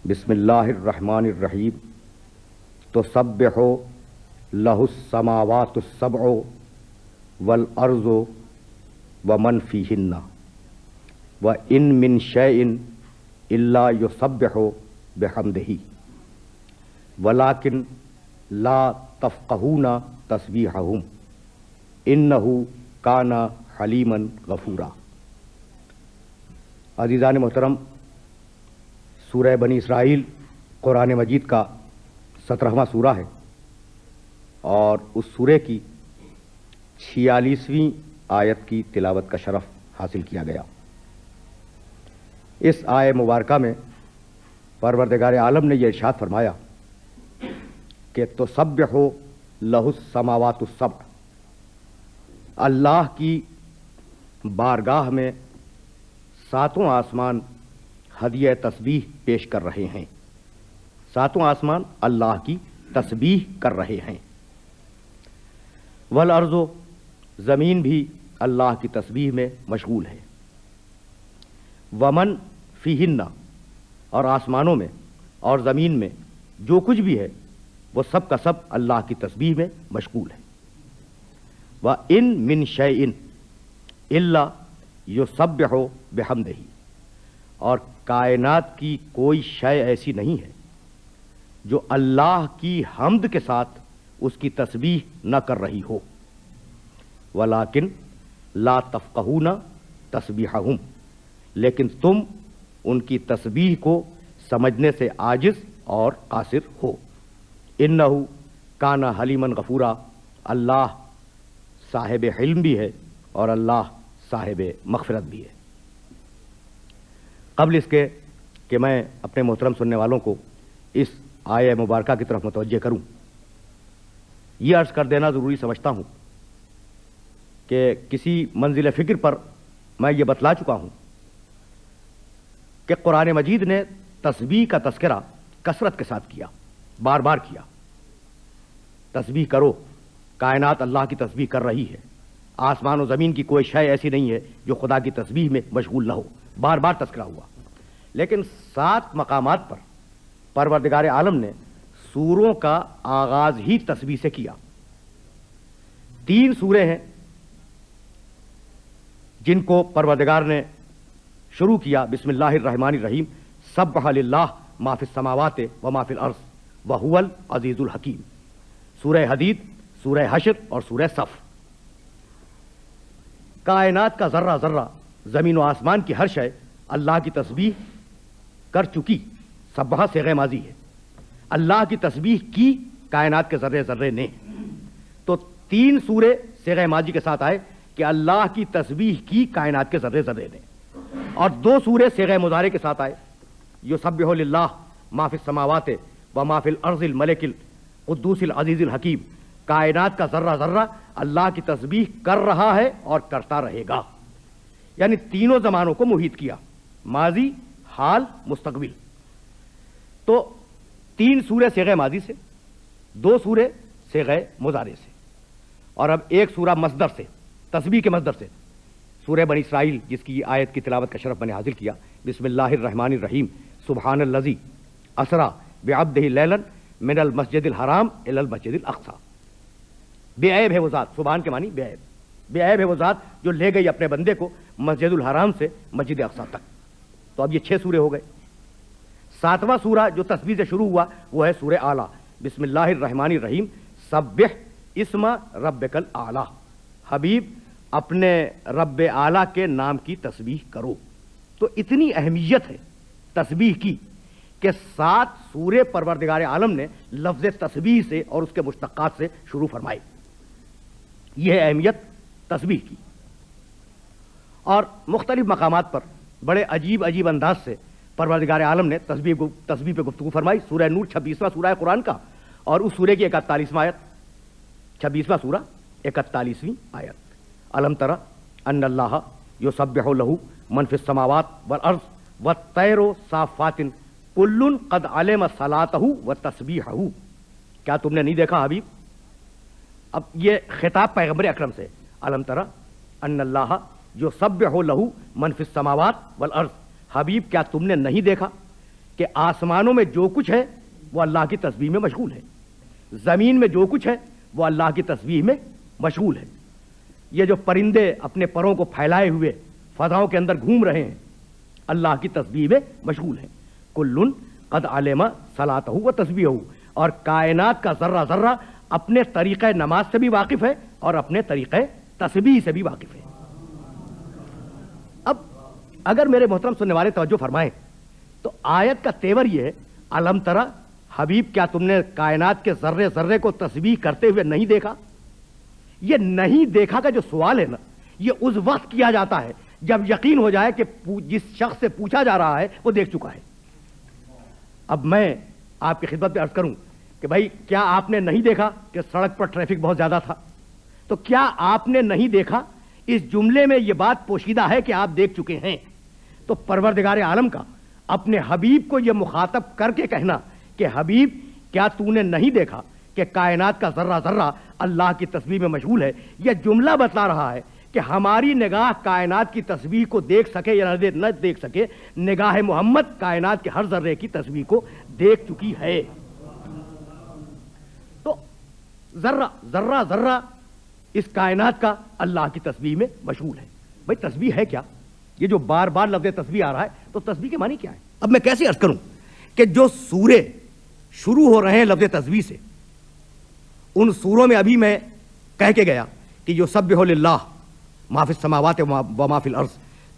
بسم اللہ الرحمن الرحیم تسبح لہ السماوات السبع والارض ومن فیہن وان من شیء الا یسبح بحمدہ ولکن لا تفقہون تسبیحہم انہ کان حلیما غفورا۔ عزیزان محترم، سورہ بنی اسرائیل قرآن مجید کا 17واں سورہ ہے اور اس سورے کی 46ویں آیت کی تلاوت کا شرف حاصل کیا گیا۔ اس آیہ مبارکہ میں پروردگار عالم نے یہ ارشاد فرمایا کہ تسبح لہ السماوات السبع، اللہ کی بارگاہ میں ساتوں آسمان ہدیہ تسبیح پیش کر رہے ہیں۔ ساتوں آسمان اللہ کی تسبیح کر رہے ہیں۔ والارض، زمین بھی اللہ کی تسبیح میں مشغول ہے۔ ومن فیہن، اور آسمانوں میں اور زمین میں جو کچھ بھی ہے وہ سب کا سب اللہ کی تسبیح میں مشغول ہے۔ وَإِن مِّن شَيْءٍ إِلَّا يُسَبِّحُ بِحَمْدِهِ، اور کائنات کی کوئی شے ایسی نہیں ہے جو اللہ کی حمد کے ساتھ اس کی تسبیح نہ کر رہی ہو۔ وَلَٰكِن لَا تَفْقَهُونَ تَسْبِيحَهُمْ، لیکن تم ان کی تسبیح کو سمجھنے سے عاجز اور قاصر ہو۔ إِنَّهُ كَانَ حَلِيمًا غَفُورًا، اللہ صاحب حلم بھی ہے اور اللہ صاحب مغفرت بھی ہے۔ قبل اس کے کہ میں اپنے محترم سننے والوں کو اس آیہ مبارکہ کی طرف متوجہ کروں، یہ عرض کر دینا ضروری سمجھتا ہوں کہ کسی منزل فکر پر میں یہ بتلا چکا ہوں کہ قرآن مجید نے تسبیح کا تذکرہ کثرت کے ساتھ کیا، بار بار کیا۔ تسبیح کرو، کائنات اللہ کی تسبیح کر رہی ہے، آسمان و زمین کی کوئی شے ایسی نہیں ہے جو خدا کی تسبیح میں مشغول نہ ہو، بار بار تذکرہ ہوا۔ لیکن 7 مقامات پر پروردگار عالم نے سوروں کا آغاز ہی تسبیح سے کیا۔ 3 سورے ہیں جن کو پروردگار نے شروع کیا بسم اللہ الرحمن الرحیم، سبح للہ ما فی السماوات و ما فی الارض وہو العزیز الحکیم، سورہ حدید، سورہ حشر اور سورہ صف۔ کائنات کا ذرہ ذرہ، زمین و آسمان کی ہر شے اللہ کی تسبیح کر چکی۔ سبحہ صیغہ ماضی ہے، اللہ کی تسبیح کی کائنات کے ذرے ذرے نے۔ تو 3 سورے صیغہ ماضی کے ساتھ آئے کہ اللہ کی تسبیح کی کائنات کے ذرے ذرے نے، اور 2 سورے صیغہ مضارع کے ساتھ آئے، یسبح للہ ما فی السماوات و ما فی الارض الملک القدوس العزیز الحکیم، کائنات کا ذرہ ذرہ اللہ کی تسبیح کر رہا ہے اور کرتا رہے گا۔ یعنی تینوں زمانوں کو محیط کیا، ماضی، حال، مستقبل۔ تو 3 سورے صیغہ ماضی سے، 2 سورے صیغہ مضارع سے، اور اب ایک سورہ مصدر سے، تسبیح کے مصدر سے، سورہ بنی اسرائیل، جس کی آیت کی تلاوت کا شرف میں نے حاصل کیا۔ بسم اللہ الرحمن الرحیم، سبحان الذی اسریٰ بعبدہ لیلا من المسجد الحرام الی المسجد الاقصی۔ بے عیب ہے وہ ذات، سبحان کے معنی بے عیب، بے عیب ہے وہ ذات جو لے گئی اپنے بندے کو مسجد الحرام سے مسجد اقصی تک۔ تو اب یہ 6 سورے ہو گئے۔ 7واں سورہ جو تسبیح سے شروع ہوا وہ ہے سورہ اعلیٰ، بسم اللہ الرحمن الرحیم، سبح اسم ربک الاعلیٰ، حبیب اپنے رب اعلیٰ کے نام کی تسبیح کرو۔ تو اتنی اہمیت ہے تسبیح کی کہ 7 سورے پروردگار عالم نے لفظ تسبیح سے اور اس کے مشتقات سے شروع فرمائے۔ یہ ہے اہمیت تسبیح کی۔ اور مختلف مقامات پر بڑے عجیب عجیب انداز سے پروردگار عالم نے تسبیح پہ گفتگو فرمائی۔ سورہ نور 26واں سورہ ہے قرآن کا، اور اس سورے کی 41واں آیت، 26واں سورہ 41ویں آیت، الم تر ان اللہ یسبح لہ من فی السماوات والارض والطیر صافات کل قد علم صلاتہ وتسبیحہ۔ کیا تم نے نہیں دیکھا حبیب؟ اب یہ خطاب پیغمبر اکرم سے، الم تر ان اللہ یسبح لہ من فی السماوات والارض، حبیب کیا تم نے نہیں دیکھا کہ آسمانوں میں جو کچھ ہے وہ اللہ کی تسبیح میں مشغول ہے، زمین میں جو کچھ ہے وہ اللہ کی تسبیح میں مشغول ہے۔ یہ جو پرندے اپنے پروں کو پھیلائے ہوئے فضاؤں کے اندر گھوم رہے ہیں اللہ کی تسبیح میں مشغول ہیں۔ کل قد علم صلاتہ و تسبیحہ، اور کائنات کا ذرہ ذرہ اپنے طریقہ نماز سے بھی واقف ہے اور اپنے طریقہ تسبیح سے بھی واقف ہے۔ اب اگر میرے محترم سننے والے توجہ فرمائیں تو آیت کا تیور یہ ہے، الم ترى، حبیب کیا تم نے کائنات کے ذرے ذرے کو تسبیح کرتے ہوئے نہیں دیکھا؟ یہ نہیں دیکھا کا جو سوال ہے نا، یہ اس وقت کیا جاتا ہے جب یقین ہو جائے کہ جس شخص سے پوچھا جا رہا ہے وہ دیکھ چکا ہے۔ اب میں آپ کی خدمت میں عرض کروں کہ بھائی کیا آپ نے نہیں دیکھا کہ سڑک پر ٹریفک بہت زیادہ تھا؟ تو کیا آپ نے نہیں دیکھا اس جملے میں یہ بات پوشیدہ ہے کہ آپ دیکھ چکے ہیں؟ تو پروردگار عالم کا اپنے حبیب کو یہ مخاطب کر کے کہنا کہ حبیب کیا تو نے نہیں دیکھا کہ کائنات کا ذرہ ذرہ اللہ کی تسبیح میں مشغول ہے، یہ جملہ بتلا رہا ہے کہ ہماری نگاہ کائنات کی تسبیح کو دیکھ سکے یا نہ دیکھ سکے، نگاہ محمد کائنات کے ہر ذرے کی تسبیح کو دیکھ چکی ہے۔ تو ذرہ ذرہ ذرہ اس کائنات کا اللہ کی تسبیح میں مشغول ہے۔ بھائی تسبیح ہے کیا؟ یہ جو بار بار لفظ تسبیح آ رہا ہے تو تسبیح کے معنی کیا ہے؟ اب میں کیسے عرض کروں کہ جو سورے شروع ہو رہے ہیں لفظ تسبیح سے، ان سوروں میں ابھی میں کہہ کے گیا کہ یسبح للہ ما فی السماوات و ما فی الارض،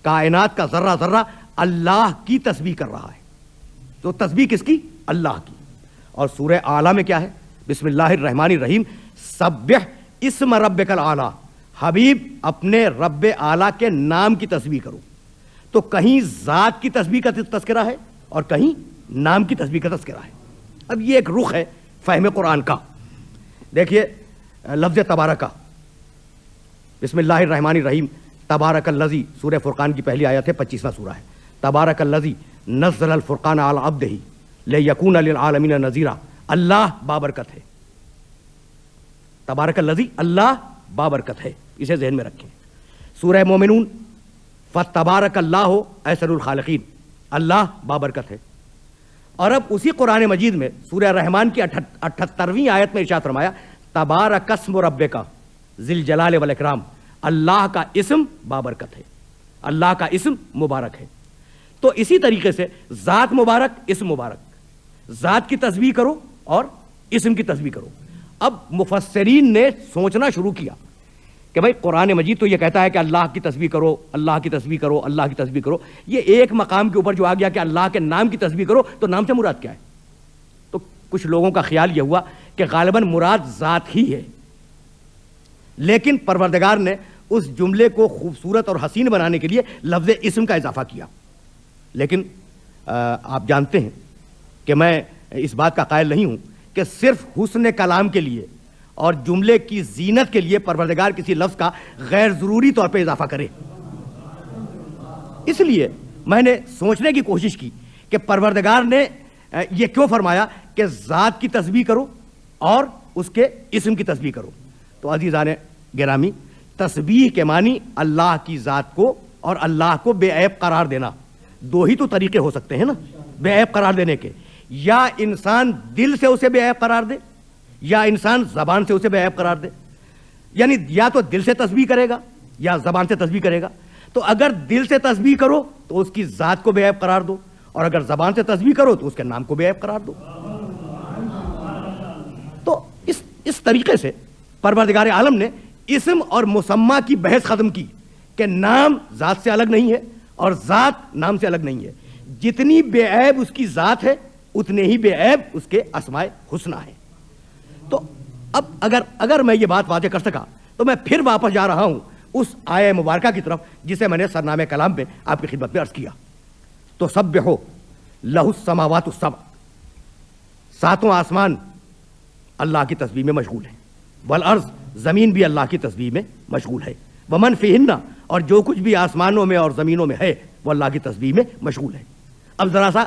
کائنات کا ذرہ ذرہ اللہ کی تسبیح کر رہا ہے۔ تو تسبیح کس کی؟ اللہ کی۔ اور سورہ اعلیٰ میں کیا ہے؟ بسم اللہ الرحمن الرحیم، سبح اسم ربک الاعلیٰ، حبیب اپنے رب اعلیٰ کے نام کی تسبیح کرو۔ تو کہیں ذات کی تسبیح کا تذکرہ ہے اور کہیں نام کی تسبیح کا تذکرہ ہے۔ اب یہ ایک رخ ہے فہم قرآن کا۔ دیکھیے لفظ تبارکہ، بسم اللہ الرحمن الرحیم، تبارک الذی، سورہ فرقان کی پہلی آیت ہے، 25واں سورہ ہے۔ تبارک الذی نزل الفرقان علی عبدہ لیکون للعالمین نذیرا، اللہ بابرکت ہے۔ تبارک الذی، اللہ بابرکت ہے، اسے ذہن میں رکھیں۔ سورہ مومنون، فتبارک اللہ احسن الخالقین، اللہ بابرکت ہے۔ اور اب اسی قرآن مجید میں سورہ رحمان کی 78ویں آیت میں ارشاد فرمایا، تبارک اسم ربک ذی الجلال والاکرام، اللہ کا اسم بابرکت ہے، اللہ کا اسم مبارک ہے۔ تو اسی طریقے سے ذات مبارک، اسم مبارک، ذات کی تسبیح کرو اور اسم کی تسبیح کرو۔ اب مفسرین نے سوچنا شروع کیا کہ بھائی قرآن مجید تو یہ کہتا ہے کہ اللہ کی تسبیح کرو، اللہ کی تسبیح کرو، اللہ کی تسبیح کرو، یہ ایک مقام کے اوپر جو آ گیا کہ اللہ کے نام کی تسبیح کرو، تو نام سے مراد کیا ہے؟ تو کچھ لوگوں کا خیال یہ ہوا کہ غالباً مراد ذات ہی ہے، لیکن پروردگار نے اس جملے کو خوبصورت اور حسین بنانے کے لیے لفظ اسم کا اضافہ کیا۔ لیکن آپ جانتے ہیں کہ میں اس بات کا قائل نہیں ہوں کہ صرف حسن کلام کے لیے اور جملے کی زینت کے لیے پروردگار کسی لفظ کا غیر ضروری طور پہ اضافہ کرے۔ اس لیے میں نے سوچنے کی کوشش کی کہ پروردگار نے یہ کیوں فرمایا کہ ذات کی تسبیح کرو اور اس کے اسم کی تسبیح کرو۔ تو عزیزان گرامی، تسبیح کے معنی اللہ کی ذات کو اور اللہ کو بے عیب قرار دینا۔ دو ہی تو طریقے ہو سکتے ہیں نا بے عیب قرار دینے کے، یا انسان دل سے اسے بے عیب قرار دے یا انسان زبان سے اسے بے عیب قرار دے، یعنی یا تو دل سے تسبیح کرے گا یا زبان سے تسبیح کرے گا۔ تو اگر دل سے تسبیح کرو تو اس کی ذات کو بے عیب قرار دو، اور اگر زبان سے تسبیح کرو تو اس کے نام کو بے عیب قرار دو۔ تو اس طریقے سے پروردگار عالم نے اسم اور مسمہ کی بحث ختم کی کہ نام ذات سے الگ نہیں ہے اور ذات نام سے الگ نہیں ہے۔ جتنی بے عیب اس کی ذات ہے اتنے ہی بے عیب اس کے اسماء حسنہ ہیں۔ تو اب اگر میں یہ بات واضح کر سکا تو میں پھر واپس جا رہا ہوں اس آیہ مبارکہ کی طرف جسے میں نے سرنامہ کلام میں آپ کی خدمت میں عرض کیا۔ تو سبحوا لہ السماوات السبع، ساتوں آسمان اللہ کی تسبیح میں مشغول ہیں، والارض، زمین بھی اللہ کی تسبیح میں مشغول ہے، ومن فیہن، اور جو کچھ بھی آسمانوں میں اور زمینوں میں ہے وہ اللہ کی تسبیح میں مشغول ہے۔ اب ذرا سا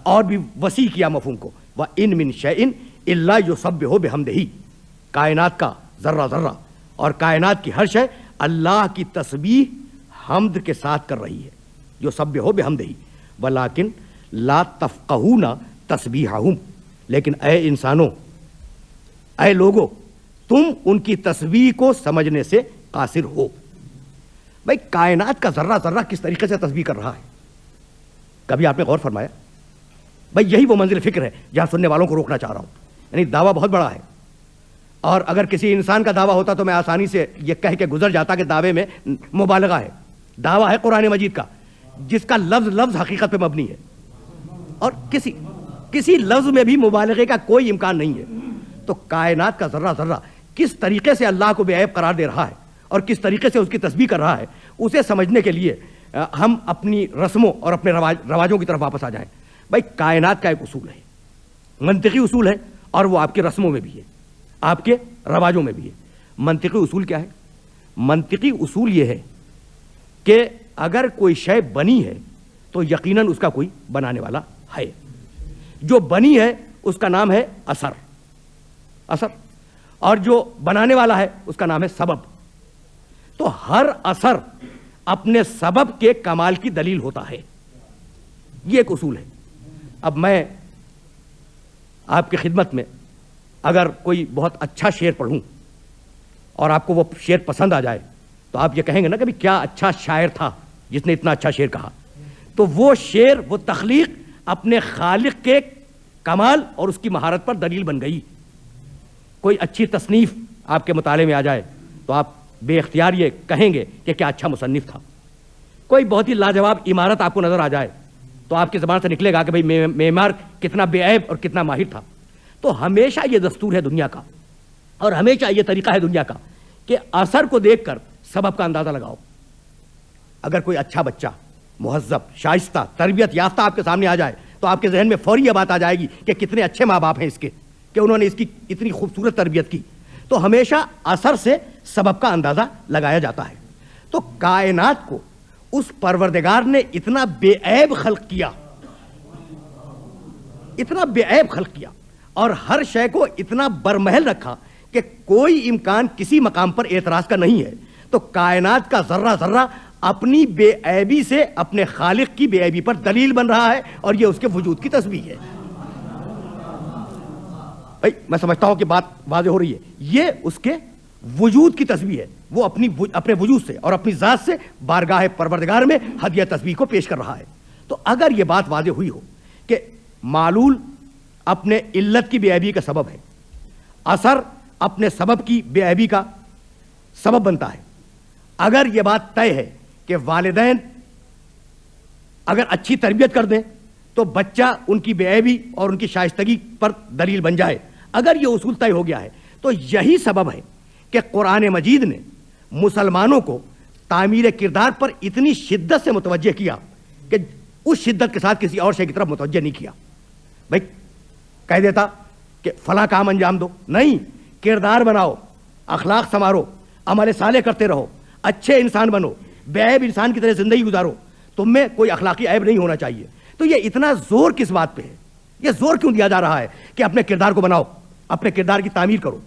اور بھی وسیع کیا مفہوم کو، وَإِن مِّن شَيْءٍ إِلَّا يُسَبِّحُ بِحَمْدِهِ، کائنات کا ذرہ ذرہ اور کائنات کی ہر شے اللہ کی تسبیح حمد کے ساتھ کر رہی ہے، یسبح بحمدہ، ولکن لا تفقہون تسبیحہم، لیکن اے انسانوں، اے لوگوں، تم ان کی تسبیح کو سمجھنے سے قاصر ہو۔ بھائی کائنات کا ذرہ ذرہ کس طریقے سے تسبیح کر رہا ہے، کبھی آپ نے غور فرمایا؟ بھائی یہی وہ منزل فکر ہے جہاں سننے والوں کو روکنا چاہ رہا ہوں۔ یعنی دعویٰ بہت بڑا ہے، اور اگر کسی انسان کا دعویٰ ہوتا تو میں آسانی سے یہ کہہ کے گزر جاتا کہ دعوے میں مبالغہ ہے۔ دعویٰ ہے قرآن مجید کا، جس کا لفظ لفظ حقیقت پہ مبنی ہے، اور کسی لفظ میں بھی مبالغے کا کوئی امکان نہیں ہے۔ تو کائنات کا ذرہ ذرہ کس طریقے سے اللہ کو بے عیب قرار دے رہا ہے اور کس طریقے سے اس کی تسبیح کر رہا ہے، اسے سمجھنے کے لیے ہم اپنی رسموں اور اپنے رواجوں کی طرف واپس آ جائیں۔ بھائی کائنات کا ایک اصول ہے، منطقی اصول ہے، اور وہ آپ کی رسموں میں بھی ہے، آپ کے رواجوں میں بھی ہے۔ منطقی اصول کیا ہے؟ منطقی اصول یہ ہے کہ اگر کوئی شے بنی ہے تو یقیناً اس کا کوئی بنانے والا ہے۔ جو بنی ہے اس کا نام ہے اثر، اور جو بنانے والا ہے اس کا نام ہے سبب۔ تو ہر اثر اپنے سبب کے کمال کی دلیل ہوتا ہے، یہ ایک اصول ہے۔ اب میں آپ کی خدمت میں اگر کوئی بہت اچھا شعر پڑھوں اور آپ کو وہ شعر پسند آ جائے تو آپ یہ کہیں گے نا کہ کیا اچھا شاعر تھا جس نے اتنا اچھا شعر کہا۔ تو وہ شعر، وہ تخلیق اپنے خالق کے کمال اور اس کی مہارت پر دلیل بن گئی۔ کوئی اچھی تصنیف آپ کے مطالعے میں آ جائے تو آپ بے اختیار یہ کہیں گے کہ کیا اچھا مصنف تھا۔ کوئی بہت ہی لاجواب عمارت آپ کو نظر آ جائے تو آپ کی زبان سے نکلے گا کہ بھئی معمار کتنا بے عیب اور کتنا ماہر تھا۔ تو ہمیشہ یہ دستور ہے دنیا کا، اور ہمیشہ یہ طریقہ ہے دنیا کا کہ اثر کو دیکھ کر سبب کا اندازہ لگاؤ۔ اگر کوئی اچھا بچہ، مہذب، شائستہ، تربیت یافتہ آپ کے سامنے آ جائے تو آپ کے ذہن میں فوری یہ بات آ جائے گی کہ کتنے اچھے ماں باپ ہیں اس کے، کہ انہوں نے اس کی اتنی خوبصورت تربیت کی۔ تو ہمیشہ اثر سے سبب کا اندازہ لگایا جاتا ہے۔ تو کائنات کو اس پروردگار نے اتنا بے عیب خلق کیا، اتنا بے عیب خلق کیا، اور ہر شے کو اتنا برمحل رکھا کہ کوئی امکان کسی مقام پر اعتراض کا نہیں ہے۔ تو کائنات کا ذرہ ذرہ اپنی بے عیبی سے اپنے خالق کی بے عیبی پر دلیل بن رہا ہے، اور یہ اس کے وجود کی تسبیح ہے۔ بھائی میں سمجھتا ہوں کہ بات واضح ہو رہی ہے۔ یہ اس کے وجود کی تسبیح ہے، وہ اپنے وجود سے اور اپنی ذات سے بارگاہ پروردگار میں ہدیہ تسبیح کو پیش کر رہا ہے۔ تو اگر یہ بات واضح ہوئی ہو کہ معلول اپنے علت کی بے عیبی کا سبب ہے، اثر اپنے سبب کی بے عیبی کا سبب بنتا ہے، اگر یہ بات طے ہے کہ والدین اگر اچھی تربیت کر دیں تو بچہ ان کی بے عیبی اور ان کی شائستگی پر دلیل بن جائے، اگر یہ اصول طے ہو گیا ہے تو یہی سبب ہے کہ قرآن مجید نے مسلمانوں کو تعمیر کردار پر اتنی شدت سے متوجہ کیا کہ اس شدت کے ساتھ کسی اور شے کی طرف متوجہ نہیں کیا۔ بھائی کہہ دیتا کہ فلاں کام انجام دو، نہیں، کردار بناؤ، اخلاق سنوارو، عمل صالح کرتے رہو، اچھے انسان بنو، بے عیب انسان کی طرح زندگی گزارو، تم میں کوئی اخلاقی عیب نہیں ہونا چاہیے۔ تو یہ اتنا زور کس بات پہ ہے؟ یہ زور کیوں دیا جا رہا ہے کہ اپنے کردار کو بناؤ، اپنے کردار کی تعمیر کرو،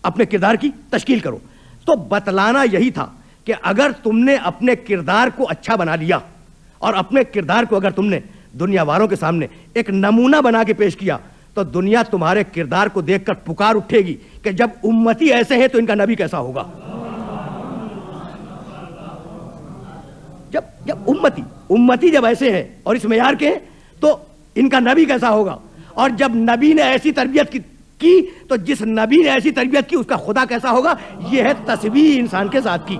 اپنے کردار کی تشکیل کرو؟ تو بتلانا یہی تھا کہ اگر تم نے اپنے کردار کو اچھا بنا لیا اور اپنے کردار کو اگر تم نے دنیا والوں کے سامنے ایک نمونہ بنا کے پیش کیا تو دنیا تمہارے کردار کو دیکھ کر پکار اٹھے گی کہ جب امتی ایسے ہیں تو ان کا نبی کیسا ہوگا۔ جب امتی جب ایسے ہیں اور اس معیار کے ہیں تو ان کا نبی کیسا ہوگا۔ اور جب نبی نے ایسی تربیت کی تو جس نبی نے ایسی تربیت کی اس کا خدا کیسا ہوگا۔ یہ ہے تسبیح انسان کے ذات کی،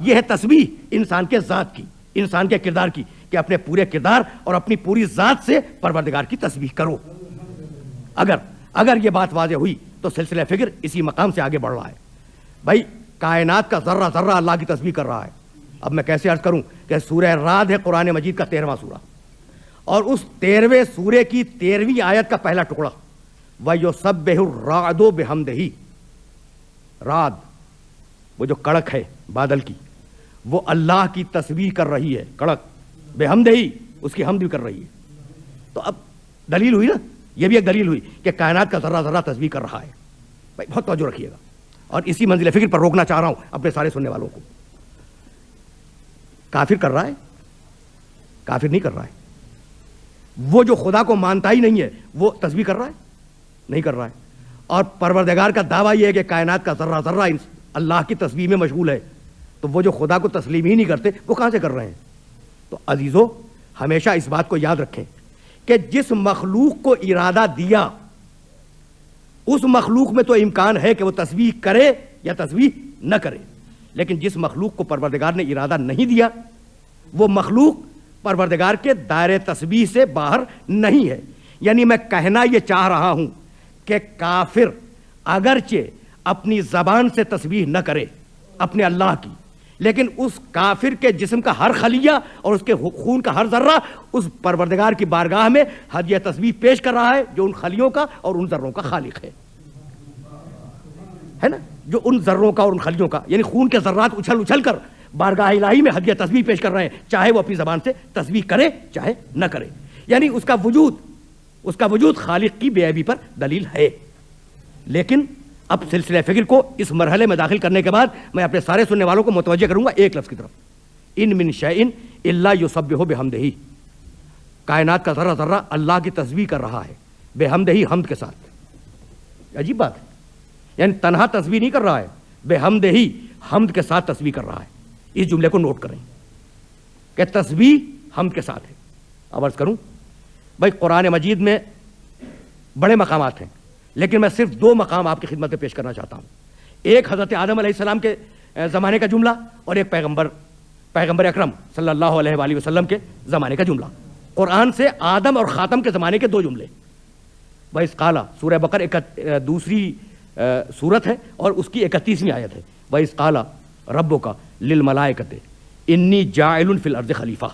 یہ ہے تسبیح انسان کے ذات کی، انسان کے کردار کی، کہ اپنے پورے کردار اور اپنی پوری ذات سے پروردگار کی تسبیح کرو۔ اگر یہ بات واضح ہوئی تو سلسلہ فکر اسی مقام سے آگے بڑھ رہا ہے۔ بھائی کائنات کا ذرہ ذرہ اللہ کی تسبیح کر رہا ہے۔ اب میں کیسے عرض کروں کہ سورہ رعد ہے قرآن مجید کا 13واں سورہ، اور اس 13ویں سورے کی 13ویں آیت کا پہلا ٹکڑا وَيُسَبِّحُ الرَّعْدُ بِحَمْدِهِ، رعد وہ جو کڑک ہے بادل کی، وہ اللہ کی تسبیح کر رہی ہے، کڑک بحمدہی، اس کی حمد بھی کر رہی ہے۔ تو اب دلیل ہوئی نا، یہ بھی ایک دلیل ہوئی کہ کائنات کا ذرہ ذرہ تسبیح کر رہا ہے۔ بھائی بہت توجہ رکھیے گا، اور اسی منزل فکر پر روکنا چاہ رہا ہوں اپنے سارے سننے والوں کو۔ کافر کر رہا ہے؟ کافر نہیں کر رہا ہے، وہ جو خدا کو مانتا ہی نہیں ہے وہ تسبیح کر رہا ہے؟ نہیں کر رہا ہے. اور پروردگار کا دعویٰ یہ ہے کہ کائنات کا ذرہ ذرہ اللہ کی تسبیح میں مشغول ہے. تو وہ جو خدا کو تسلیم ہی نہیں کرتے وہ کہاں سے کر رہے ہیں؟ تو عزیزو ہمیشہ اس بات کو یاد رکھیں کہ جس مخلوق کو ارادہ دیا اس مخلوق میں تو امکان ہے کہ وہ تسبیح کرے یا تسبیح نہ کرے، لیکن جس مخلوق کو پروردگار نے ارادہ نہیں دیا وہ مخلوق پروردگار کے دائرے تسبیح سے باہر نہیں ہے. یعنی میں کہنا یہ چاہ رہا ہوں کہ کافر اگرچہ اپنی زبان سے تسبیح نہ کرے اپنے اللہ کی، لیکن اس کافر کے جسم کا ہر خلیہ اور اس کے خون کا ہر ذرہ اس پروردگار کی بارگاہ میں ہدیہ تسبیح پیش کر رہا ہے جو ان خلیوں کا اور ان ذروں کا خالق ہے نا، جو ان ذروں کا اور ان خلیوں کا، یعنی خون کے ذرات اچھل اچھل کر بارگاہ الہی میں ہدیہ تسبیح پیش کر رہے ہیں، چاہے وہ اپنی زبان سے تسبیح کرے چاہے نہ کرے. یعنی اس کا وجود خالق کی بے عیبی پر دلیل ہے. لیکن اب سلسلہ فکر کو اس مرحلے میں داخل کرنے کے بعد میں اپنے سارے سننے والوں کو متوجہ کروں گا ایک لفظ کی طرف، ان من شیء الا یسبح بحمدہ. کائنات کا ذرہ ذرہ اللہ کی تسبیح کر رہا ہے بحمدہ، حمد کے ساتھ. عجیب بات ہے، یعنی تنہا تسبیح نہیں کر رہا ہے، بحمدہ حمد کے ساتھ تسبیح کر رہا ہے. اس جملے کو نوٹ کریں کہ تسبیح حمد کے ساتھ ہے. اب عرض کروں بھائی قرآن مجید میں بڑے مقامات ہیں، لیکن میں صرف 2 مقام آپ کی خدمت میں پیش کرنا چاہتا ہوں. ایک حضرت آدم علیہ السلام کے زمانے کا جملہ اور ایک پیغمبر اکرم صلی اللہ علیہ وآلہ وسلم کے زمانے کا جملہ. قرآن سے آدم اور خاتم کے زمانے کے 2 جملے. وَإِذْ قَالَ سورہ بقرہ دوسری سورت ہے اور اس کی 31ویں آیت ہے. وَإِذْ قَالَ رَبُّكَ لِلْمَلَائِكَةِ إِنِّي جَاعِلٌ فِي الْأَرْضِ خلیفہ.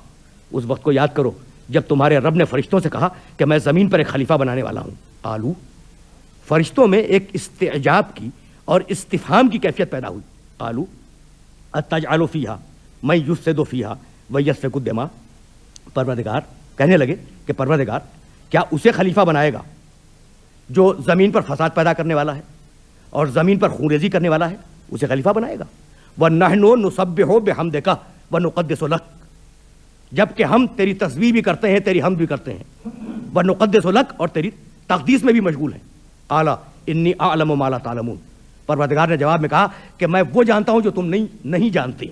اس وقت کو یاد کرو جب تمہارے رب نے فرشتوں سے کہا کہ میں زمین پر ایک خلیفہ بنانے والا ہوں. قالوا، فرشتوں میں ایک استعجاب کی اور استفہام کی کیفیت پیدا ہوئی. قالوا اتجعل فیہا من یفسد فیہا ویسفک الدماء. پروردگار کہنے لگے کہ پروردگار کیا اسے خلیفہ بنائے گا جو زمین پر فساد پیدا کرنے والا ہے اور زمین پر خونریزی کرنے والا ہے؟ اسے خلیفہ بنائے گا. وَنَحْنُ نُسَبِّحُ بِحَمْدِكَ وَنُقَدِّسُ لَكَ. جبکہ ہم تیری تسبیح بھی کرتے ہیں، تیری حمد بھی کرتے ہیں. وَنُقَدِّسُ لَكَ، اور تیری تقدیس میں بھی مشغول ہیں. قَالَ إِنِّي أَعْلَمُ مَا لَا تَعْلَمُونَ. پروردگار نے جواب میں کہا کہ میں وہ جانتا ہوں جو تم نہیں جانتے.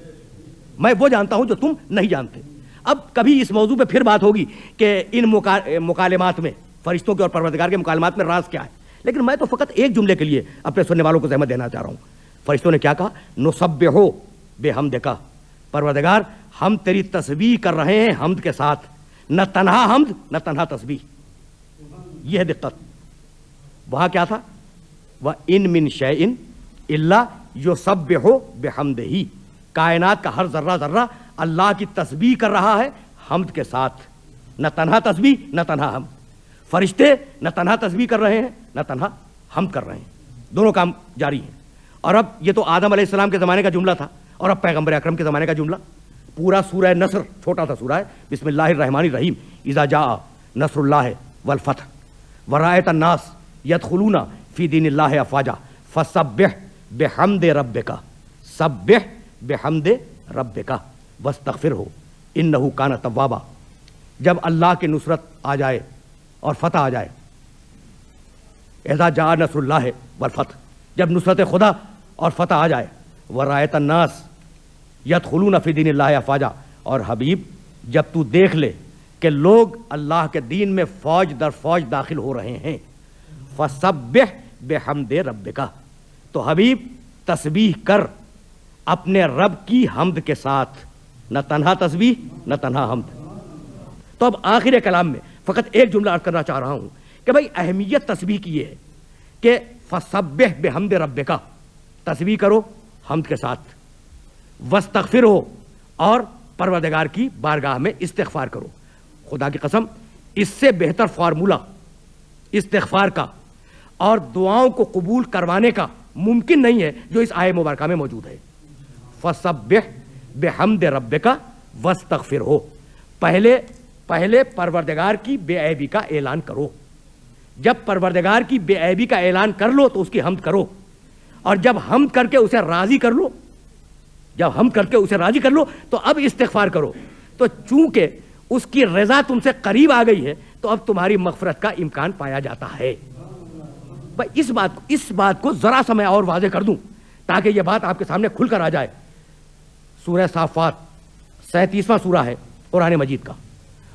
میں وہ جانتا ہوں جو تم نہیں جانتے. اب کبھی اس موضوع پہ پھر بات ہوگی کہ ان مکالمات میں، فرشتوں کے اور پروردگار کے مکالمات میں راز کیا ہے، لیکن میں تو فقط ایک جملے کے لیے اپنے سننے والوں کو زحمت دینا چاہ رہا ہوں. فرشتوں نے کیا کہا؟ نسبح بحمدک. پروردگار ہم تیری تسبیح کر رہے ہیں حمد کے ساتھ، نہ تنہا حمد نہ تنہا تسبیح. یہ ہے دقت. وہاں کیا تھا؟ وَإِن مِّن شَيْءٍ إِلَّا يُسَبِّحُ بِحَمْدِهِ. کائنات کا ہر ذرہ ذرہ اللہ کی تسبیح کر رہا ہے حمد کے ساتھ، نہ تنہا تسبیح نہ تنہا حمد. فرشتے نہ تنہا تسبیح کر رہے ہیں نہ تنہا حمد کر رہے ہیں، دونوں کام جاری ہیں. اور اب یہ تو آدم علیہ السلام کے زمانے کا جملہ تھا، اور اب پیغمبر اکرم کے زمانے کا جملہ. پورا سورہ نصر، چھوٹا سا سورہ ہے، بسم اللہ الرحمن الرحیم. اذا جاء نصر اللہ والفتح ورأیت الناس یدخلون فی دین اللہ افواجا فسبح بحمد ربک. سبح بحمد ربک واستغفرہ انہ کان توابا. جب اللہ کی نصرت آ جائے اور فتح آ جائے، اذا جاء نصر اللہ والفتح، جب نصرت خدا اور فتح آ جائے، ورأیت الناس یدخلون فی دین اللہ افواجا، اور حبیب جب تو دیکھ لے کہ لوگ اللہ کے دین میں فوج در فوج داخل ہو رہے ہیں، فسبح بحمد ربک، تو حبیب تسبیح کر اپنے رب کی حمد کے ساتھ، نہ تنہا تسبیح نہ تنہا حمد. تو اب آخر کلام میں فقط ایک جملہ عرض کرنا چاہ رہا ہوں کہ بھائی اہمیت تسبیح کی یہ ہے کہ فسبح بحمد ربک، تسبیح کرو حمد کے ساتھ، واستغفرہ، اور پروردگار کی بارگاہ میں استغفار کرو. خدا کی قسم اس سے بہتر فارمولہ استغفار کا اور دعاؤں کو قبول کروانے کا ممکن نہیں ہے جو اس آیہ مبارکہ میں موجود ہے. فسبح بحمد ربک واستغفرہ. پہلے پروردگار کی بے عیبی کا اعلان کرو. جب پروردگار کی بے عیبی کا اعلان کر لو تو اس کی حمد کرو، اور جب حمد کر کے اسے راضی کر لو، تو اب استغفار کرو. تو چونکہ اس کی رضا تم سے قریب آ گئی ہے تو اب تمہاری مغفرت کا امکان پایا جاتا ہے. بھائی اس بات کو ذرا سا میں اور واضح کر دوں تاکہ یہ بات آپ کے سامنے کھل کر آ جائے. سورہ صافات 37واں سورہ ہے قرآن مجید کا,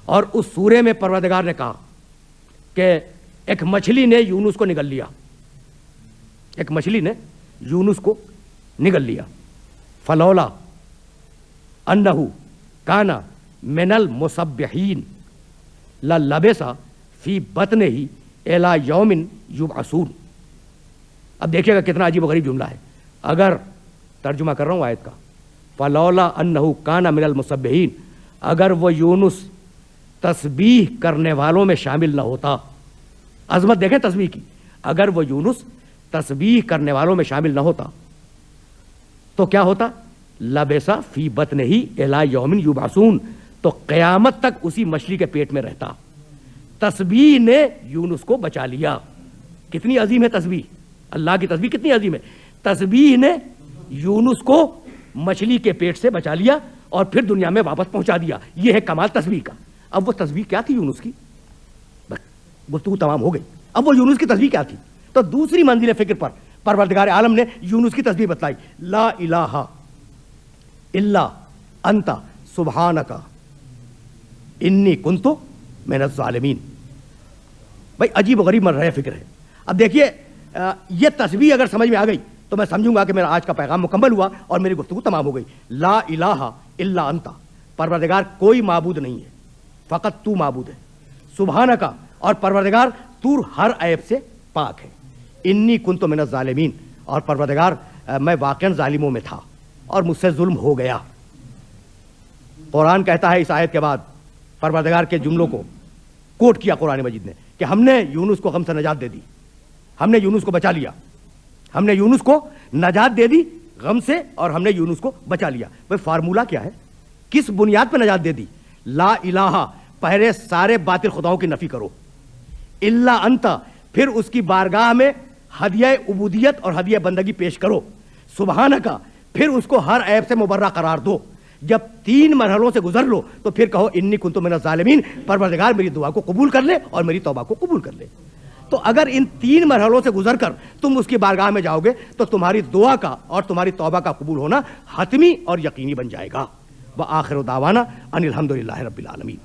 اور اس سورے میں پروردگار نے کہا کہ ایک مچھلی نے یونس کو نگل لیا, ایک مچھلی نے یونس کو نگل لیا. فلولا انہو کانا من المسبحین للبث فی بطنہ الی یوم یبعثون. اب دیکھیے گا کتنا عجیب و غریب جملہ ہے. اگر ترجمہ کر رہا ہوں آیت کا, فلولا انہو کانا من المسبحین, اگر وہ یونس تسبیح کرنے والوں میں شامل نہ ہوتا. عظمت دیکھیں تسبیح کی. اگر وہ یونس تسبیح کرنے والوں میں شامل نہ ہوتا تو کیا ہوتا؟ لبث فی بطنہ الی یوم یبعثون, تو قیامت تک اسی مچھلی کے پیٹ میں رہتا. تسبیح نے یونس کو بچا لیا. کتنی عظیم ہے تسبیح, اللہ کی تسبیح کتنی عظیم ہے. تسبیح نے یونس کو مچھلی کے پیٹ سے بچا لیا اور پھر دنیا میں واپس پہنچا دیا. یہ ہے کمال تسبیح کا. اب وہ تسبیح کیا تھی یونس کی؟ گفتگو تمام ہو گئی. اب وہ یونس کی تسبیح کیا تھی؟ تو دوسری منزل فکر پر پروردگار عالم نے یونس کی تسبیح بتلائی. لا الہ الا انت سبحانک انی کنت من الظالمین. بھائی عجیب و غریب مرحلہ فکر ہے. اب دیکھیے یہ تسبیح اگر سمجھ میں آ گئی تو میں سمجھوں گا کہ میرا آج کا پیغام مکمل ہوا اور میری گفتگو تمام ہو گئی. لا الہ الا انت, پروردگار کوئی معبود نہیں ہے, فقط تو معبود ہے. سبحانک, اور پروردگار تو ہر عیب سے پاک ہے. انی کنت من الظالمین, اور پروردگار میں واقعاً ظالموں میں تھا اور مجھ سے ظلم ہو گیا. قرآن کہتا ہے اس آیت کے بعد پروردگار کے جملوں کو کوٹ کیا قرآن مجید نے کہ ہم نے یونس کو غم سے نجات دے دی, ہم نے یونس کو بچا لیا, ہم نے یونس کو نجات دے دی غم سے, اور ہم نے یونس کو بچا لیا. بھائی فارمولہ کیا ہے, کس بنیاد پہ نجات دے دی؟ لا الہ, پہلے سارے باطل خداؤں کی نفی کرو. الا انت, پھر اس کی بارگاہ میں ہدیہ عبودیت اور ہدیہ بندگی پیش کرو. سبحانک, پھر اس کو ہر عیب سے مبرہ قرار دو. جب 3 مرحلوں سے گزر لو تو پھر کہو انی کنت من الظالمین, پروردگار میری دعا کو قبول کر لے اور میری توبہ کو قبول کر لے. تو اگر ان 3 مرحلوں سے گزر کر تم اس کی بارگاہ میں جاؤ گے تو تمہاری دعا کا اور تمہاری توبہ کا قبول ہونا حتمی اور یقینی بن جائے گا. وآخر دعوانا ان الحمد للہ رب العالمین.